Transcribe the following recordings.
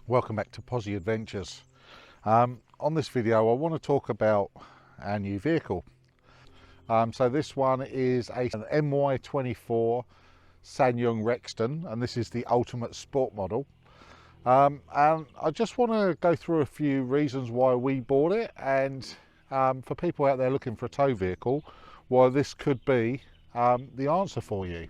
Welcome back to Posy Adventures. On this video I want to talk about our new vehicle. So this one is an My24 Ssangyong Rexton, and this is the ultimate sport model. And I just want to go through a few reasons why we bought it, and for people out there looking for a tow vehicle, why this could be the answer for you.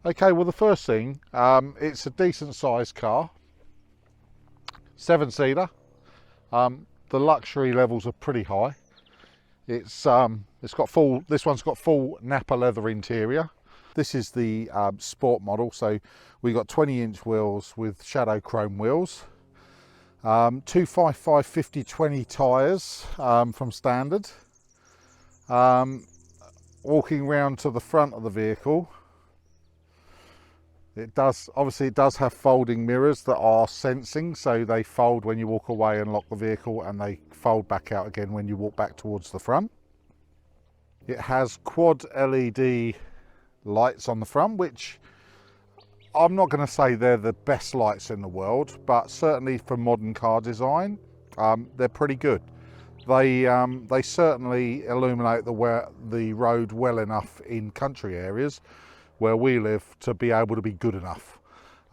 Okay, well the first thing, it's a decent sized car, 7-seater. The luxury levels are pretty high. It's got full. This one's got full Napa leather interior. This is the sport model, so we got 20-inch wheels with shadow chrome wheels. 255 50/20 tyres from standard. Walking round to the front of the vehicle. It does have folding mirrors that are sensing, so they fold when you walk away and lock the vehicle, and they fold back out again when you walk back towards the front. It has quad LED lights on the front, which I'm not going to say they're the best lights in the world, but certainly for modern car design, they're pretty good. They certainly illuminate the road well enough in country areas where we live to be able to be good enough.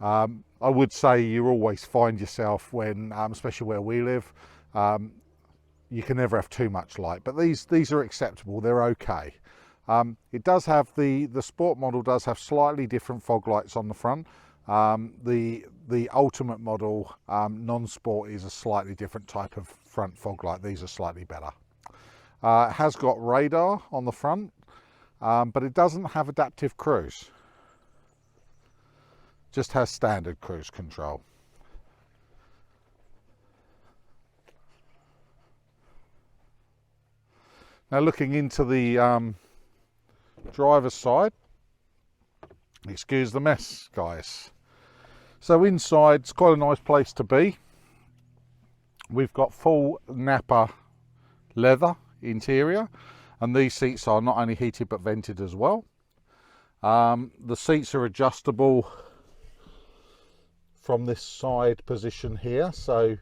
I would say you always find yourself when, especially where we live, you can never have too much light, but these are acceptable, they're okay. It does have, the sport model does have slightly different fog lights on the front. The ultimate model, non-sport, is a slightly different type of front fog light. These are slightly better. It has got radar on the front, but it doesn't have adaptive cruise. Just has standard cruise control. Now looking into the driver's side, excuse the mess guys. So inside, it's quite a nice place to be. We've got full Napa leather interior, and these seats are not only heated but vented as well. The seats are adjustable from this side position here, so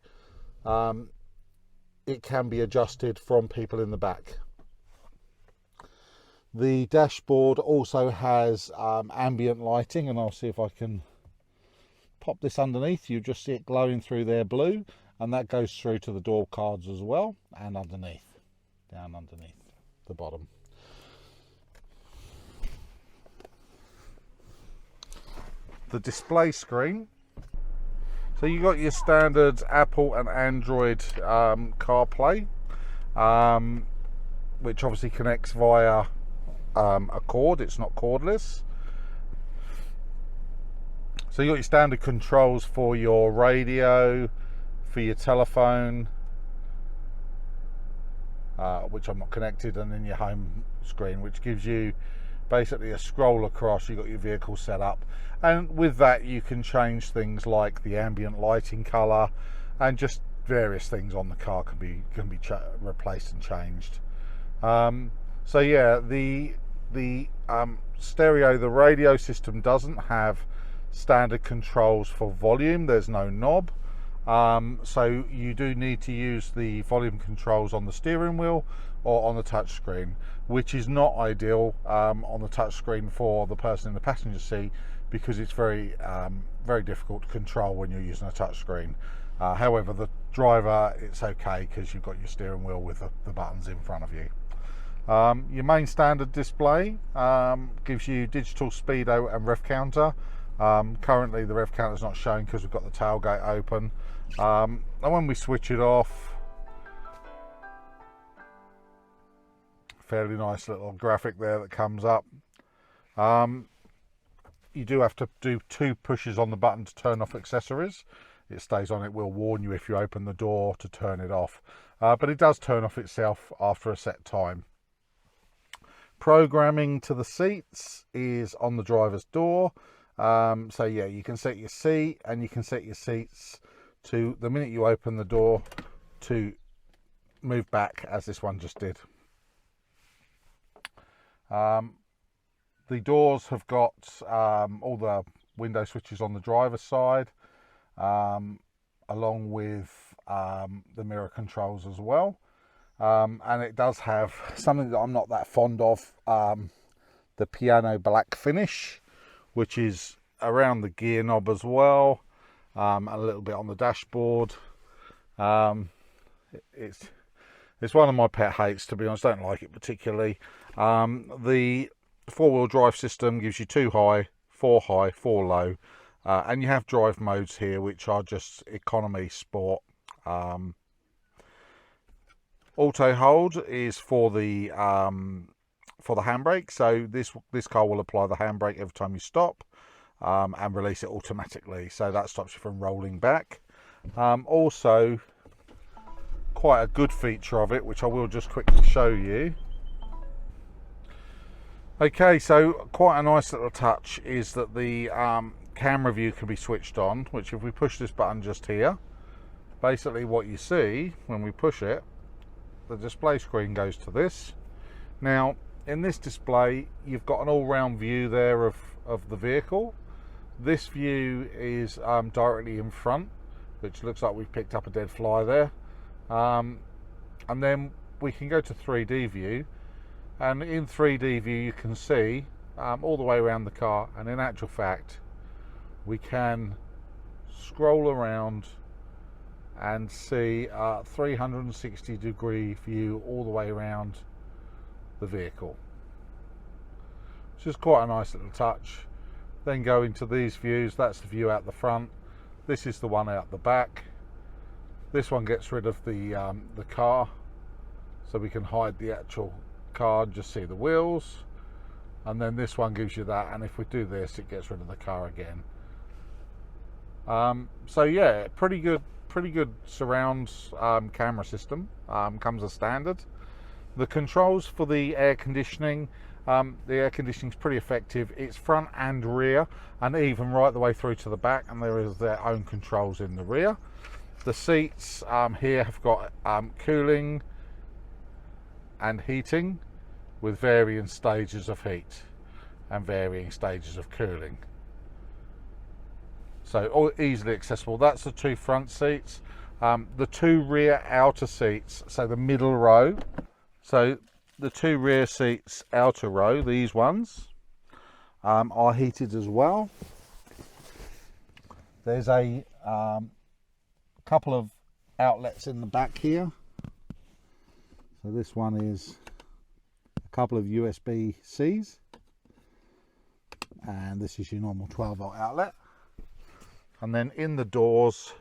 it can be adjusted from people in the back. The dashboard also has ambient lighting, and I'll see if I can pop this underneath. You just see it glowing through there blue, and that goes through to the door cards as well, and underneath, down underneath the bottom. The display screen, so you got your standard Apple and Android CarPlay, which obviously connects via a cord. It's not cordless. So you got your standard controls for your radio, for your telephone, which I'm not connected, and then your home screen, which gives you basically a scroll across, you've got your vehicle set up, and with that you can change things like the ambient lighting color, and just various things on the car can be replaced and changed. So yeah, the stereo, the radio system doesn't have standard controls for volume. There's no knob, so you do need to use the volume controls on the steering wheel or on the touch screen, which is not ideal on the touch screen for the person in the passenger seat, because it's very difficult to control when you're using a touch screen. However, the driver, it's okay because you've got your steering wheel with the buttons in front of you. Your main standard display gives you digital speedo and rev counter. Currently the rev counter is not showing because we've got the tailgate open, and when we switch it off, fairly nice little graphic there that comes up. You do have to do 2 pushes on the button to turn off accessories. It stays on, it will warn you if you open the door to turn it off, but it does turn off itself after a set time. Programming to the seats is on the driver's door. So yeah, you can set your seat, and you can set your seats to, the minute you open the door, to move back as this one just did. The doors have got all the window switches on the driver's side, along with the mirror controls as well. And it does have something that I'm not that fond of, the piano black finish, which is around the gear knob as well, and a little bit on the dashboard. It's one of my pet hates, to be honest. I don't like it particularly. The 4-wheel drive system gives you 2 high, 4 low, and you have drive modes here, which are just economy, sport. Auto hold is for the handbrake, so this car will apply the handbrake every time you stop, and release it automatically, so that stops you from rolling back. Also, quite a good feature of it, which I will just quickly show you. Okay, so quite a nice little touch is that the camera view can be switched on, which if we push this button just here, basically what you see when we push it, the display screen goes to this. Now in this display you've got an all-round view there of the vehicle. This view is directly in front, which looks like we've picked up a dead fly there, and then we can go to 3D view, and in 3D view you can see all the way around the car, and in actual fact we can scroll around and see a 360-degree view all the way around the vehicle, which is quite a nice little touch. Then go into these views. That's the view out the front. This is the one out the back. This one gets rid of the car, so we can hide the actual car and just see the wheels. And then this one gives you that, and if we do this, it gets rid of the car again. So yeah, pretty good surround camera system. Comes as standard. The controls for the air conditioning, the air conditioning is pretty effective. It's front and rear, and even right the way through to the back, and there is their own controls in the rear. The seats here have got cooling and heating, with varying stages of heat and varying stages of cooling, so all easily accessible. That's the 2 front seats. The 2 rear outer seats, so the middle row, so the 2 rear seats outer row, these ones are heated as well. There's a couple of outlets in the back here. So this one is a couple of USB-Cs, and this is your normal 12-volt outlet. And then in the doors,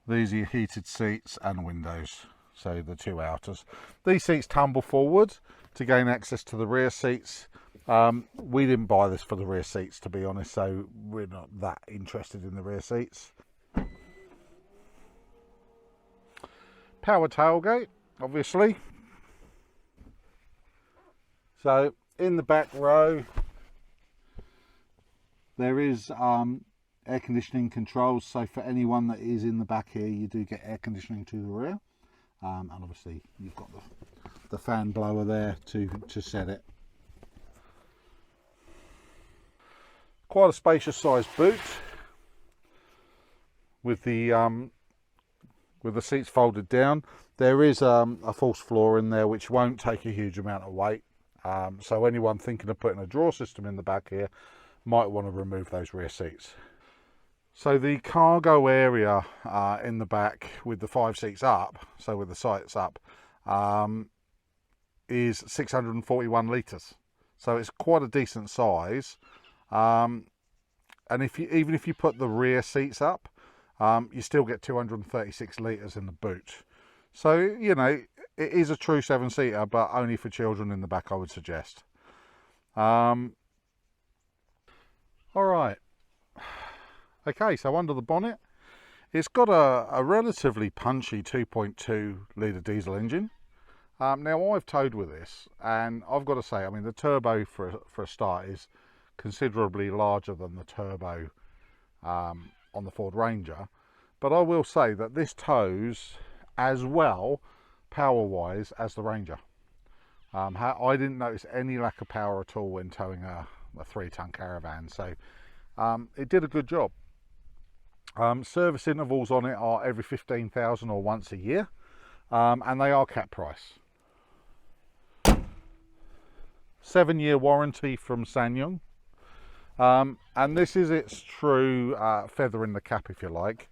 these are your heated seats and windows, so the 2 outers. These seats tumble forward to gain access to the rear seats. We didn't buy this for the rear seats, to be honest, so we're not that interested in the rear seats. Power tailgate, obviously. So in the back row, there is air conditioning controls, so for anyone that is in the back here, you do get air conditioning to the rear, and obviously you've got the fan blower there to set it. Quite a spacious sized boot with the seats folded down. There is a false floor in there which won't take a huge amount of weight, so anyone thinking of putting a drawer system in the back here might want to remove those rear seats. So the cargo area in the back with the 5 seats up, so with the sides up, is 641 litres. So it's quite a decent size. And even if you put the rear seats up, you still get 236 litres in the boot. So, you know, it is a true 7-seater, but only for children in the back, I would suggest. All right. Okay, so under the bonnet, it's got a relatively punchy 2.2 litre diesel engine. Now I've towed with this, and I've got to say, I mean, the turbo for a start is considerably larger than the turbo on the Ford Ranger, but I will say that this tows as well power-wise as the Ranger. I didn't notice any lack of power at all when towing a 3-ton caravan, so it did a good job. Service intervals on it are every 15,000 or once a year, and they are cap price. 7-year warranty from Ssangyong, and this is its true feather in the cap, if you like,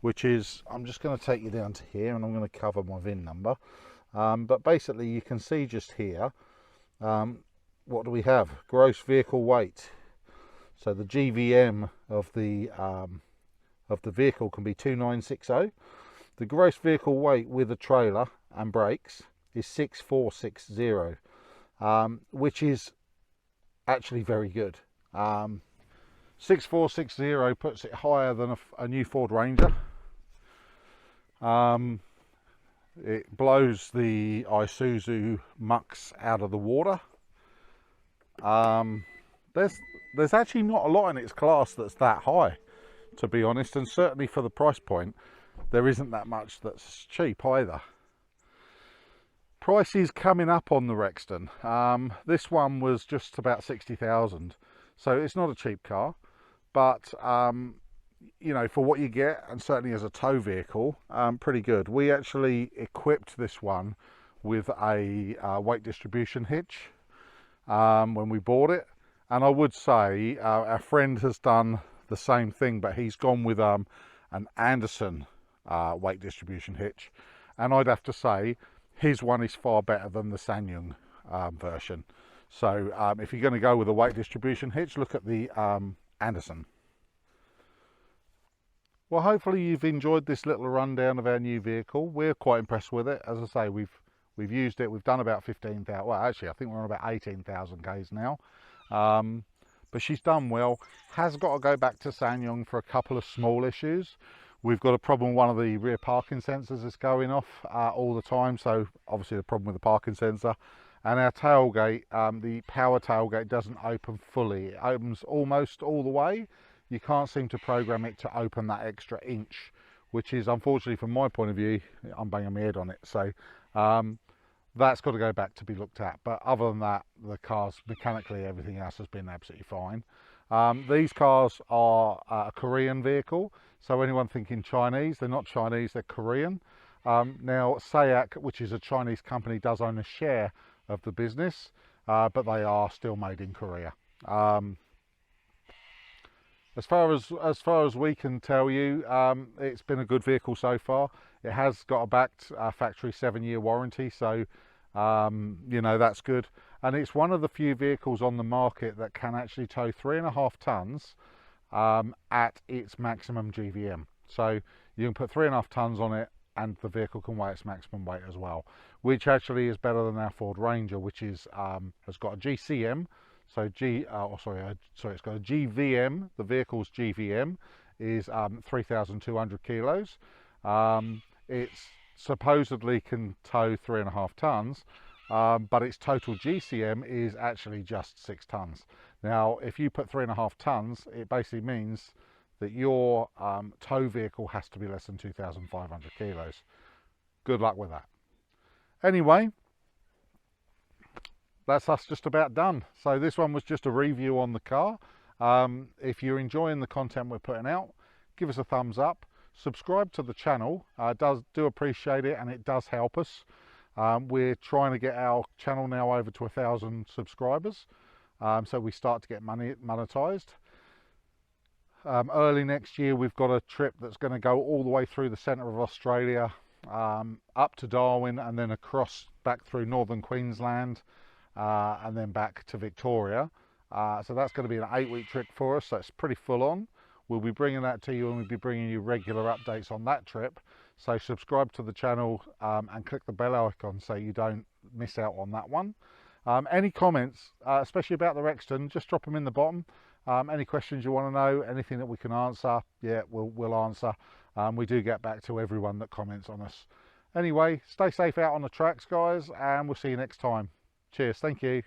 which is, I'm just going to take you down to here and I'm going to cover my VIN number, but basically you can see just here, what do we have? Gross vehicle weight. So the GVM of the vehicle can be 2960. The gross vehicle weight with a trailer and brakes is 6460, which is actually very good. 6460 puts it higher than a new Ford Ranger. It blows the Isuzu mucks out of the water. There's actually not a lot in its class that's that high, to be honest, and certainly for the price point there isn't that much that's cheap either. Price is coming up on the Rexton. This one was just about 60,000, so it's not a cheap car, but you know, for what you get, and certainly as a tow vehicle, pretty good. We actually equipped this one with a weight distribution hitch when we bought it, and I would say our friend has done the same thing, but he's gone with an Anderson weight distribution hitch, and I'd have to say his one is far better than the Ssangyong version. So if you're going to go with a weight distribution hitch, look at the Anderson. Well, hopefully you've enjoyed this little rundown of our new vehicle. We're quite impressed with it. As I say, we've used it. We've done about 15,000. Well, actually, I think we're on about 18,000 k's now. But she's done well. Has got to go back to Ssangyong for a couple of small issues. We've got a problem. One of the rear parking sensors is going off all the time. So obviously the problem with the parking sensor. And our tailgate, the power tailgate doesn't open fully. It opens almost all the way. You can't seem to program it to open that extra inch, which is, unfortunately from my point of view, I'm banging my head on it. So that's got to go back to be looked at. But other than that, the cars, mechanically, everything else has been absolutely fine. These cars are a Korean vehicle. So anyone thinking Chinese, they're not Chinese, they're Korean. Now, SAIC, which is a Chinese company, does own a share of the business, but they are still made in Korea. As far as we can tell you, it's been a good vehicle so far. It has got a backed factory 7-year warranty, so you know, that's good. And it's one of the few vehicles on the market that can actually tow 3.5 tons at its maximum GVM. So you can put 3.5 tons on it, and the vehicle can weigh its maximum weight as well, which actually is better than our Ford Ranger, which is has got a GCM. So it's got a GVM. The vehicle's GVM is 3,200 kilos. It supposedly can tow 3.5 tons, but its total GCM is actually just 6 tons. Now, if you put 3.5 tons, it basically means that your tow vehicle has to be less than 2,500 kilos. Good luck with that. Anyway, that's us just about done. So this one was just a review on the car. If you're enjoying the content we're putting out, give us a thumbs up. Subscribe to the channel. Do appreciate it, and it does help us. We're trying to get our channel now over to 1,000 subscribers, so we start to get monetized. Early next year, we've got a trip that's going to go all the way through the centre of Australia, up to Darwin, and then across back through northern Queensland, and then back to Victoria. So that's going to be an 8-week trip for us, so it's pretty full on. We'll be bringing that to you, and we'll be bringing you regular updates on that trip. So subscribe to the channel and click the bell icon so you don't miss out on that one. Any comments, especially about the Rexton, just drop them in the bottom. Any questions you want to know, anything that we can answer, yeah, we'll answer. We do get back to everyone that comments on us. Anyway, stay safe out on the tracks, guys, and we'll see you next time. Cheers, thank you.